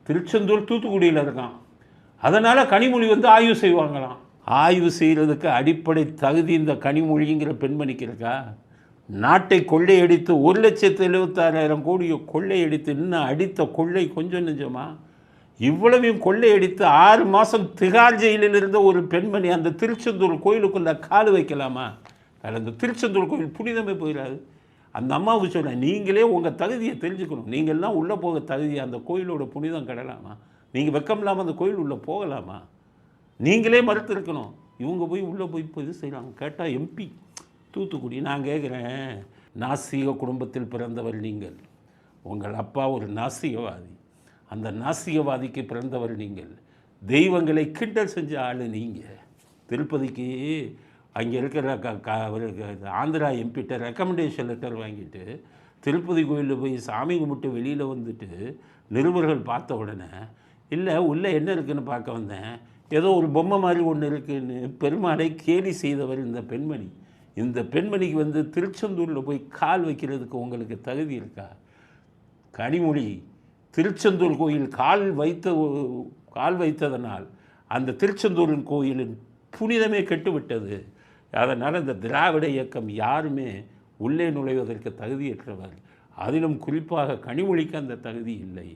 திருச்செந்தூர் தூத்துக்குடியில் இருக்கான். அதனால் கனிமொழி வந்து ஆய்வு செய்வாங்களாம். ஆய்வு செய்கிறதுக்கு அடிப்படை தகுதி இந்த கனிமொழிங்கிற பெண்மணிக்கு இருக்கா? நாட்டை கொள்ளையடித்து 1,76,000 கோடியை கொள்ளையடித்து இன்னும் அடித்த கொள்ளை கொஞ்சம் நெஞ்சமா? இவ்வளவையும் கொள்ளையடித்து 6 மாதம் திகார் ஜெயிலில் இருந்த ஒரு பெண்மணி அந்த திருச்செந்தூர் கோயிலுக்குள்ளே கால் வைக்கலாமா? அதில் அந்த திருச்செந்தூர் கோயில் புனிதமே போயிடாது. அந்த அம்மாவுக்கு சொல்ல, நீங்களே உங்கள் தகுதியை தெரிஞ்சுக்கணும். நீங்கள்லாம் உள்ளே போக தகுதி, அந்த கோயிலோட புனிதம் கிடலாமா? நீங்கள் வெக்கம் இல்லாமல் அந்த கோயில் உள்ளே போகலாமா? நீங்களே மறுத்து இருக்கணும். இவங்க போய் உள்ளே போய் இது செய்கிறாங்க. கேட்டால் எம்பி தூத்துக்குடி. நான் கேட்குறேன், நாஸ்திக குடும்பத்தில் பிறந்தவர் நீங்கள். உங்கள் அப்பா ஒரு நாஸ்திகவாதி. அந்த நாஸ்திகவாதிக்கு பிறந்தவர் நீங்கள். தெய்வங்களை கிண்டல் செஞ்ச ஆள் நீங்கள். திருப்பதிக்கு அங்கே இருக்கிற ஆந்திரா எம்பிட்ட ரெக்கமெண்டேஷன் லெட்டர் வாங்கிட்டு திருப்பதி கோயிலில் போய் சாமி கும்பிட்டு வெளியில் வந்துட்டு நிருபர்கள் பார்த்த உடனே, இல்லை உள்ளே என்ன இருக்குதுன்னு பார்க்க வந்தேன், ஏதோ ஒரு பொம்மை மாதிரி ஒன்று இருக்குதுன்னு பெருமாளை கேலி செய்தவர் இந்த பெண்மணி. இந்த பெண்மணிக்கு வந்து திருச்செந்தூரில் போய் கால் வைக்கிறதுக்கு உங்களுக்கு தகுதி இருக்கா? கனிமொழி, திருச்செந்தூர் கோயில் கால் வைத்ததனால் அந்த திருச்செந்தூரின் கோயிலின் புனிதமே கெட்டுவிட்டது. அதனால் இந்த திராவிட இயக்கம் யாருமே உள்ளே நுழைவதற்கு தகுதியற்றவர். அதிலும் குறிப்பாக கனிமொழிக்கு அந்த தகுதி இல்லை.